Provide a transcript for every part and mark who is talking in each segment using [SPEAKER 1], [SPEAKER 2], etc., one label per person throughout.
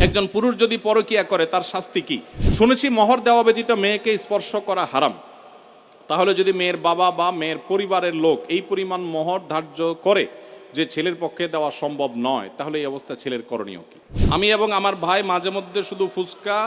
[SPEAKER 1] একজন পুরুষ যদি পরকিয়া করে তার শাস্তি কি? শুনেছি মোহর দেওয়া ব্যতীত মেয়েকে স্পর্শ করা হারাম। তাহলে যদি মেয়ের বাবা বা মেয়ের পরিবারের লোক এই পরিমাণ মোহর ধার্য করে যে ছেলের পক্ষে দেওয়া সম্ভব নয়, তাহলে এই অবস্থা ছেলের করণীয় কি? আমি এবং আমার ভাই মাঝে মধ্যে শুধু ফুচকা,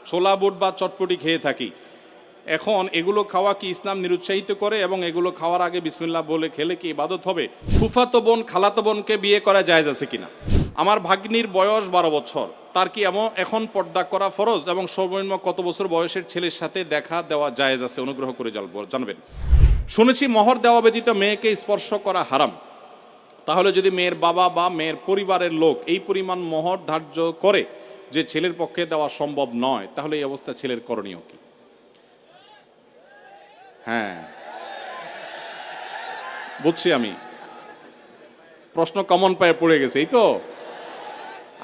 [SPEAKER 1] ছোলা বুট বা চটপটি খেয়ে থাকি। এখন এগুলো খাওয়া কি ইসলাম নিরুৎসাহিত করে এবং এগুলো খাওয়ার আগে বিসমিল্লাহ বলে খেলে কি ইবাদত হবে? ফুফাতো বোন খালাতো বোনকে বিয়ে করা জায়েজ আছে কিনা? আমার ভাগ্নির বয়স 12 বছর, তার কি এখন পর্দা করা ফরজ এবং সর্বনিম্ন কত বছর বয়সের ছেলের সাথে দেখা দেওয়া জায়েজ আছে? অনুগ্রহ করে জানবেন। শুনেছি মোহর দেওয়া ব্যতীত মেয়েকে স্পর্শ করা হারাম। তাহলে যদি মেয়ের বাবা বা মেয়ের পরিবারের লোক এই পরিমাণ মোহর ধার্য করে যে ছেলের পক্ষে দেওয়া সম্ভব নয়, তাহলে এই অবস্থা ছেলের করণীয় কি? হ্যাঁ, বুঝছি আমি, প্রশ্ন কমন পায়ে পড়ে গেছে, এই তো।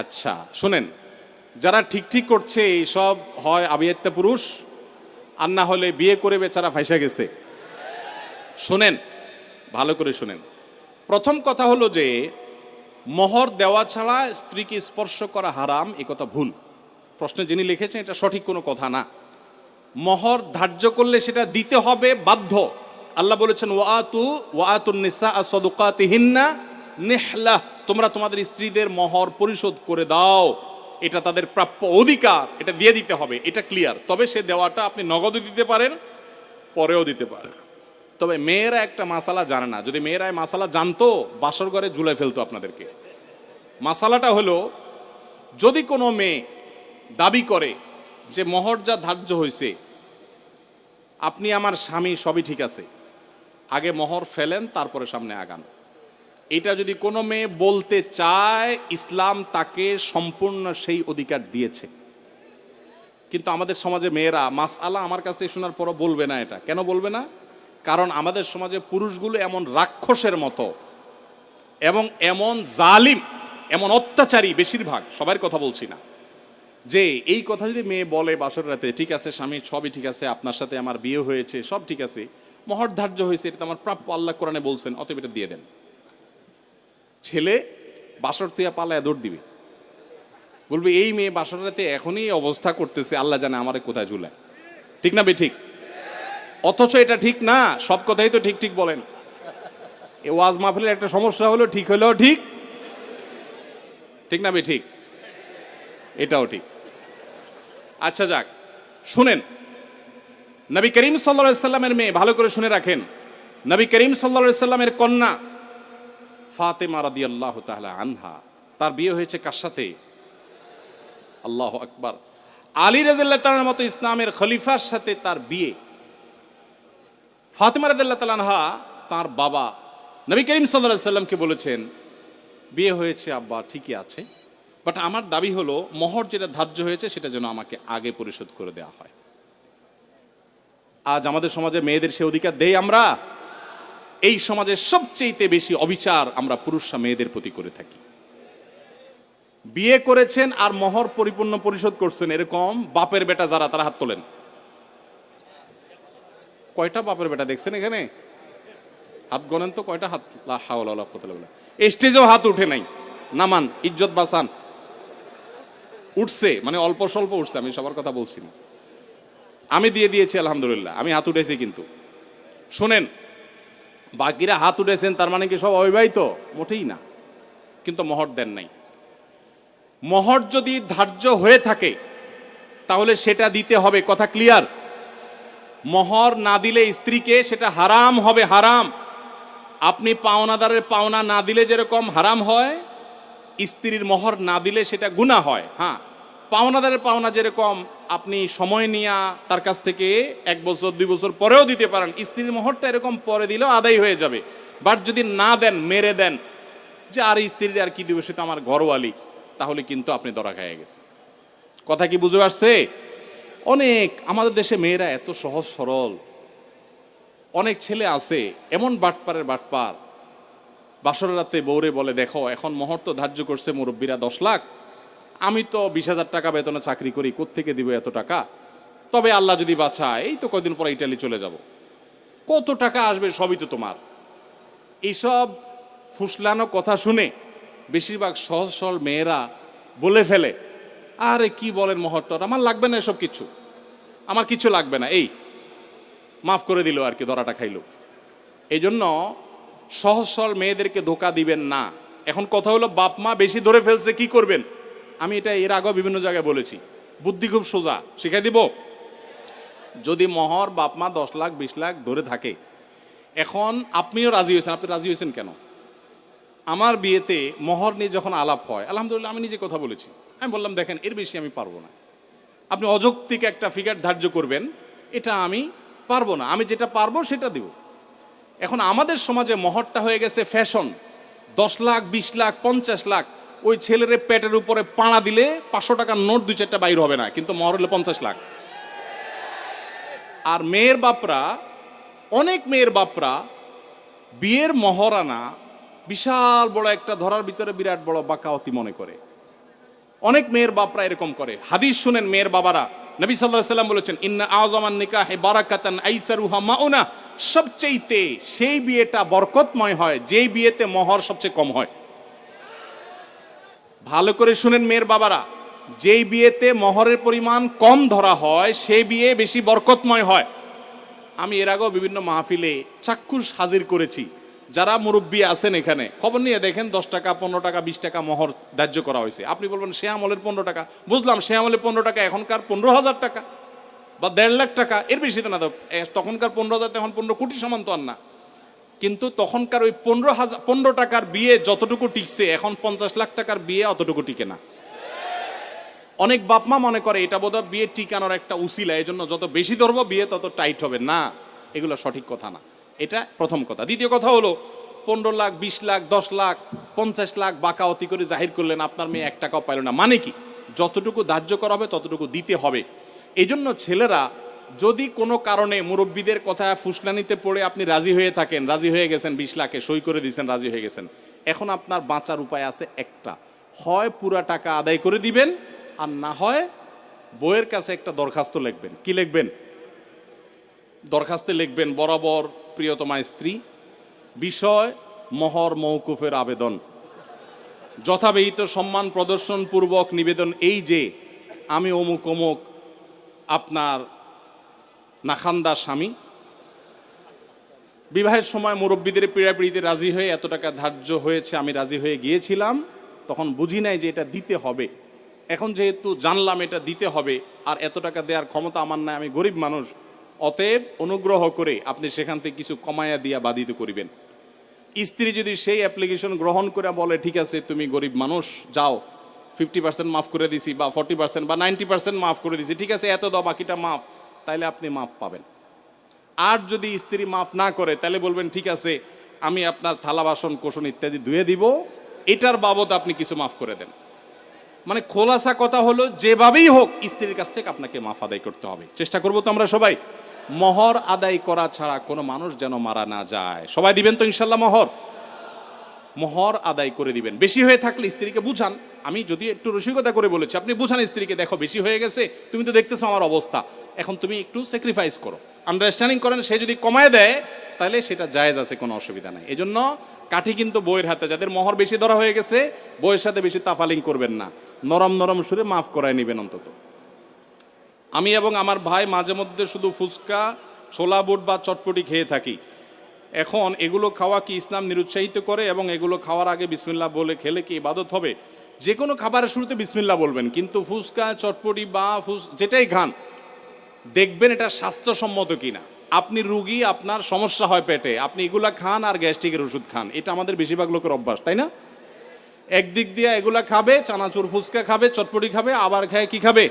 [SPEAKER 1] আচ্ছা শুনেন, যারা ঠিক ঠিক করছে এইসব হয় আবিয়াত্তা পুরুষ, আর না হলে বিয়ে করে বেচারা ফাইসা গেছে। শুনেন, ভালো করে শুনেন। প্রথম কথা হলো যে মোহর দেওয়া ছাড়া স্ত্রীকে স্পর্শ করা হারাম, এ কথা ভুল। প্রশ্নে যিনি লিখেছেন এটা সঠিক কোনো কথা না। মোহর ধার্য করলে সেটা দিতে হবে বাধ্য। আল্লাহ বলেছেন ওয়াতুন নিসা সাদুকাতিহিন্না নিহলাহ, তোমরা তোমাদের স্ত্রীদের মোহর পরিশোধ করে দাও, এটা তাদের প্রাপ্য অধিকার, এটা দিয়ে দিতে হবে, এটা ক্লিয়ার। তবে সে দেওয়াটা আপনি নগদও দিতে পারেন, পরেও দিতে পারেন। তবে মেয়েরা একটা মাসালা জানে না। যদি মেয়েরা মাসালা জানতো, বাসর ঘরে ঝুলাই ফেলতো আপনাদেরকে। মাসালাটা হলো, যদি কোনো মেয়ে দাবি করে যে মোহর যা ধার্য হয়েছে, আপনি আমার স্বামী, সবই ঠিক আছে, আগে মোহর ফেলেন তারপরে সামনে আগান, এটা যদি কোনো মেয়ে বলতে চায়, ইসলাম তাকে সম্পূর্ণ সেই অধিকার দিয়েছে। কিন্তু আমাদের সমাজে মেয়েরা মাসআলা আমার কাছে শোনার পরও বলবে না। এটা কেন বলবে না? কারণ আমাদের সমাজে পুরুষগুলো এমন রাক্ষসের মতো এবং এমন জালিম, এমন অত্যাচারী, বেশিরভাগ, সবার কথা বলছি না, যে এই কথা যদি মেয়ে বলে বাসর রাতে, ঠিক আছে স্বামী, সবই ঠিক আছে, আপনার সাথে আমার বিয়ে হয়েছে, সব ঠিক আছে, মোহর ধার্য হয়েছে, এটা তো আমার প্রাপ্য, আল্লাহ কোরআনে বলছেন, অতএব এটা দিয়ে দেন। ছেলে বাসর তুইয়া পালায় দৌড় দিবে, বলবে এই মেয়ে বাসর রাতে এখনই অবস্থা করতেছে, আল্লাহ জানে আমারে কোথায় ঝুলায়। ঠিক না বেঠিক? অথচ এটা ঠিক না। সব কথাই তো ঠিক ঠিক বলেন। এ ওয়াজ মাহফিলের একটা সমস্যা হলো, ঠিক হলেও ঠিক, ঠিক না বেঠিক? এটাও ঠিক। আচ্ছা যাক, শুনেন, নবী করিম সাল্লাল্লাহু আলাইহি সাল্লামের মেয়ে, ভালো করে শুনে রাখেন, নবী করিম সাল্লাল্লাহু আলাইহি সাল্লামের কন্যা ফাতেমা রাদিয়াল্লাহু তাআলা আনহা, তার বিয়ে হয়েছে কার সাথে? আল্লাহু আকবার, আলী রাদিয়াল্লাহু তাআলার মতো ইসলামের খলিফার সাথে তার বিয়ে। ফাতেমা রাদিয়াল্লাহু তাআলা আনহা তার বাবা নবী করিম সাল্লাল্লাহু আলাইহি সাল্লামকে বলেছেন, বিয়ে হয়েছে আব্বা, ঠিকই আছে, বাট আমার দাবি হলো মোহর যেটা ধার্য হয়েছে সেটা যেন আমাকে আগে পরিশোধ করে দেওয়া হয়। আজ আমাদের সমাজে মেয়েদের সে অধিকার দেই আমরা? এই সমাজের সবচেয়ে বেশি অবিচার আমরা পুরুষরা মেয়েদের প্রতি করে থাকি। বিয়ে করেছেন আর মোহর পরিপূর্ণ পরিশোধ করছেন এরকম বাপের বেটা যারা, তারা হাত তোলেন। কয়টা বাপের বেটা দেখছেন এখানে? হাত গণেন তো, কয়টা হাত? লা হাওলা ওয়ালা কুওয়াতা ইল্লা বিল্লাহ। স্টেজেও হাত উঠে নাই, নামান, ইজ্জত বাঁচান। উঠছে মানে অল্প স্বল্প উঠছে, আমি সবার কথা বলছি না। আমি দিয়ে দিয়েছি আলহামদুলিল্লাহ, আমি হাত উঠেছি। কিন্তু শোনেন, বাকিরা হাত উঠেছেন তার মানে কি সব অবিবাহিত? মোটেই না। কিন্তু মোহর দেন নাই। মোহর যদি ধার্য হয়ে থাকে তাহলে সেটা দিতে হবে, কথা ক্লিয়ার। মোহর না দিলে স্ত্রীকে সেটা হারাম হবে, হারাম। আপনি পাওনাদারের পাওনা না দিলে যেরকম হারাম হয়, স্ত্রীর মোহর না দিলে সেটা গুনাহ হয়। হ্যাঁ, পাওনাদারের পাওনা যেরকম আপনি সময় নিয়ে তার কাছ থেকে 1 বছর 2 বছর পরেও দিতে পারেন, স্ত্রীর মোহরটা এরকম পরে দিলেও আদায় হয়ে যাবে। বাট যদি না দেন, মেরে দেন যে আর স্ত্রীর আর কি দিবে, সেটা আমার ঘরওয়ালি, তাহলে কিন্তু আপনি ধরা খেয়ে গেছে। কথা কি বুঝে আসছে? অনেক আমাদের দেশে মেয়েরা এত সহজ সরল। অনেক ছেলে আছে এমন বাটপারের বাটপার, বাসর রাতে বউরে বলে, দেখো এখন মোহর তো ধার্য করছে মুরব্বীরা 10 লাখ, আমি তো 20,000 টাকা বেতনে চাকরি করি, কোত্থেকে দিব এত টাকা? তবে আল্লাহ যদি বাঁচায়, এই তো কয়দিন পরে ইটালি চলে যাব, কত টাকা আসবে, সবই তো তোমার। এইসব ফুসলানো কথা শুনে বেশিরভাগ সহজ সরল মেয়েরা বলে ফেলে, আরে কি বলেন মহত্তর, আমার লাগবে না এসব কিছু, আমার কিছু লাগবে না, এই মাফ করে দিল আর কি, ধরাটা খাইল। এই জন্য সহজ সরল মেয়েদেরকে ধোকা দিবেন না। এখন কথা হলো বাপ মা বেশি ধরে ফেলছে, কি করবেন? আমি এটা এর আগেও বিভিন্ন জায়গায় বলেছি, বুদ্ধি খুব সোজা, শিখাই দিব। যদি মহর বাপ মা 10 লাখ 20 লাখ ধরে থাকে, এখন আপনিও রাজি হয়েছেন, আপনি রাজি হয়েছেন কেন? আমার বিয়েতে মহর নিয়ে যখন আলাপ হয়, আলহামদুলিল্লাহ আমি নিজে কথা বলেছি, আমি বললাম দেখেন এর বেশি আমি পারবো না, আপনি অযৌক্তিক একটা ফিগার ধার্য করবেন, এটা আমি পারবো না, আমি যেটা পারবো সেটা দিব। এখন আমাদের সমাজে মহরটা হয়ে গেছে ফ্যাশন, 10 লাখ 20 লাখ 50 লাখ, ওই ছেলের পেটের উপরে পাড়া দিলে 500 টাকার নোট 2-4টা বাইর হবে না, কিন্তু মহর হলো 50 লাখ। আর মেয়ের বাপরা, অনেক মেয়ের বাপরা বিয়ের মহরানা বিশাল বড় একটা ধরার ভিতরে বিরাট বড় বাকাওয়াতি মনে করে। অনেক মেয়ের বাপরা এরকম করে। হাদিস শুনেন মেয়ের বাবারা, নবী সাল্লাল্লাহু আলাইহি ওয়াসাল্লাম বলেছেন ইন্না আযমান নিকাহি বারাকাতান আইসারুহা মাউনা, সবচেয়ে সেই বিয়েটা বরকতময় হয় যেই বিয়েতে মহর সবচেয়ে কম হয়। ভালো করে শুনেন মেয়ের বাবারা, যেই বিয়েতে মহরের পরিমাণ কম ধরা হয় সেই বিয়ে বেশি বরকতময় হয়। আমি এর আগেও বিভিন্ন মাহফিলে চাক্ষুষ হাজির করেছি, যারা মুরব্বী আছেন এখানে খবর নিয়ে দেখেন 10 টাকা 15 টাকা 20 টাকা মহর ধার্য করা হয়েছে। আপনি বলবেন সে আমলের 15 টাকা, বুঝলাম সে আমলের 15 টাকা, এখনকার 15,000 টাকা বা 1.5 লাখ টাকা, এর বেশি তো না। তখনকার 15,000 এখন 15 কোটি সমান তো আর না, কিন্তু তখনকার ওই 15 টাকার বিয়ে যতটুকু টিকছে, এখন 50 লাখ টাকার বিয়ে অতটুকু টিকে না। অনেক বাপমা মনে করে এটা বোধহয় বিয়ে টিকানোর একটা উসিলা, এই জন্য যত বেশি ধরবো বিয়ে তত টাইট হবে। না, এগুলো সঠিক কথা না। এটা প্রথম কথা। দ্বিতীয় কথা হলো 15 লাখ 20 লাখ 10 লাখ 50 লাখ বাকাওয়াতি করে জাহির করলেন, আপনার মেয়ে 1 টাকাও পাইল না, মানে কি? যতটুকু ধার্য করা হবে ততটুকু দিতে হবে। এই জন্য ছেলেরা যদি কোনো কারণে মুরব্বীদের কথা ফুসলানিতে পড়ে আপনি রাজি হয়ে থাকেন, রাজি হয়ে গেছেন 20 লাখে সই করে দিয়েছেন, রাজি হয়ে গেছেন, এখন আপনার বাঁচার উপায় আছে একটা, হয় পুরা টাকা আদায় করে দিবেন, আর না হয় বইয়ের কাছে একটা দরখাস্ত লিখবেন। কি লিখবেন? দরখাস্তে লিখবেন, বরাবর প্রিয়তমা স্ত্রী, বিষয় মহর মওকুফের আবেদন, যথাবিহিত সম্মান প্রদর্শন পূর্বক নিবেদন এই যে আমি অমুক অমুক আপনার নাখান্দা স্বামী, বিবাহের সময় মুরব্বীদের পীড়াপিড়িতে রাজি হয়ে এত টাকা ধার্য হয়েছে, আমি রাজি হয়ে গিয়েছিলাম, তখন বুঝি নাই যে এটা দিতে হবে, এখন যেহেতু জানলাম এটা দিতে হবে, আর এত টাকা দেওয়ার ক্ষমতা আমার নাই, আমি গরিব মানুষ, অতএব অনুগ্রহ করে আপনি সেখান থেকে কিছু কমায়া দিয়া বাধিত করিবেন। স্ত্রী যদি সেই অ্যাপ্লিকেশন গ্রহণ করে বলে ঠিক আছে তুমি গরিব মানুষ, যাও 50% মাফ করে দিছি, বা 40% বা 90% মাফ করে দিছি, ঠিক আছে এত দাও বাকিটা মাফ, তাইলে আপনি মাফ পাবেন। আর যদি স্ত্রী মাফ না করে তাহলে বলবেন ঠিক আছে আমি আপনার থালা বাসন কোসন ইত্যাদি ধুয়ে দিব, এটার বাবদ আপনি কিছু মাফ করে দেন। মানে খোলাসা কথা হলো যেভাবেই হোক স্ত্রীর কাছ থেকে আপনাকে মাফ আদায় করতে হবে। চেষ্টা করবো তো আমরা সবাই। মহর আদায় করা ছাড়া কোনো মানুষ যেন মারা না যায়। সবাই দিবেন তো ইনশাল্লাহ? মহর আদায় করে দিবেন। বেশি হয়ে থাকলে স্ত্রীকে বুঝান, আমি যদি একটু রসিকতা করে বলেছি, আপনি বুঝান স্ত্রীকে, দেখো বেশি হয়ে গেছে, তুমি তো দেখতেছো আমার অবস্থা, এখন তুমি একটু স্যাক্রিফাইস করো, আন্ডারস্ট্যান্ডিং করেন। সে যদি কমায় দেয় তাহলে সেটা জায়েজ আছে, কোনো অসুবিধা নাই। এজন্য কাঠি কিন্তু বইয়ের হাতে, যাদের মহর বেশি ধরা হয়ে গেছে বইয়ের সাথে বেশি তাফালিং করবেন না, নরম নরম সুরে মাফ করায় নেবেন অন্তত। আমি এবং আমার ভাই মাঝে মধ্যে শুধু ফুচকা, ছোলা বুট বা চটপটি খেয়ে থাকি। এখন এগুলো খাওয়া কি ইসলাম নিরুৎসাহিত করে? এবং এগুলো খাওয়ার আগে বিসমিল্লাহ বলে খেলে কি ইবাদত হবে? যে কোনো খাবারের শুরুতে বিসমিল্লাহ বলবেন, কিন্তু ফুচকা চটপটি বা যেটাই খান দেখবেন এটা স্বাস্থ্যসম্মত কিনা। আপনি রুগী, আপনার সমস্যা হয় পেটে, আপনি এগুলা খান আর গ্যাস্ট্রিকের ওষুধ খান, এটা আমাদের বেশিরভাগ লোকের অভ্যাস, তাই না? একদিক দিয়ে এগুলা খাবে, চানাচুর ফুচকা খাবে, চটপটি খাবে, আবার খায় কি খাবে?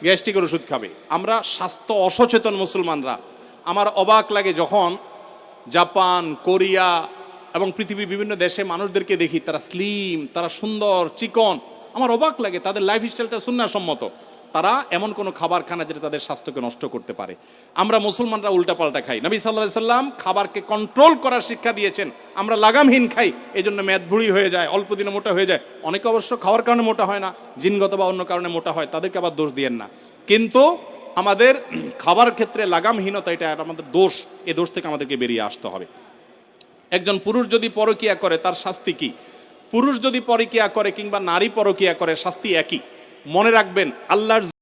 [SPEAKER 1] গ্যাস্ট্রিকের ওষুধ খাবে। আমরা স্বাস্থ্য অসচেতন মুসলমানরা। আমার অবাক লাগে যখন জাপান, কোরিয়া এবং পৃথিবীর বিভিন্ন দেশে মানুষদেরকে দেখি, তারা স্লিম, তারা সুন্দর চিকন, আমার অবাক লাগে, তাদের লাইফ স্টাইলটা সুন্নাহসম্মত, তারা এমন কোনো খাবার খায় না যেটা তাদের স্বাস্থ্যকে নষ্ট করতে পারে। আমরা মুসলমানরা উল্টাপাল্টা খাই। নবী সাল্লাল্লাহু আলাইহি সাল্লাম খাবারকে কন্ট্রোল করার শিক্ষা দিয়েছেন, আমরা লাগামহীন খাই, এজন্য মেদভুড়ি হয়ে যায়, অল্প দিনে মোটা হয়ে যায়। অনেকে অবশ্য খাওয়ার কারণে মোটা হয় না, জিনগত বা অন্য কারণে মোটা হয়, তাদেরকে আবার দোষ দিয়েন না। কিন্তু আমাদের খাবার ক্ষেত্রে লাগামহীনতা, এটা আমাদের দোষ, এই দোষ থেকে আমাদেরকে বেরিয়ে আসতে হবে। একজন পুরুষ যদি পরকিয়া করে তার শাস্তি কি? পুরুষ যদি পরকিয়া করে কিংবা নারী পরকিয়া করে শাস্তি একই। মনে রাখবেন আল্লাহর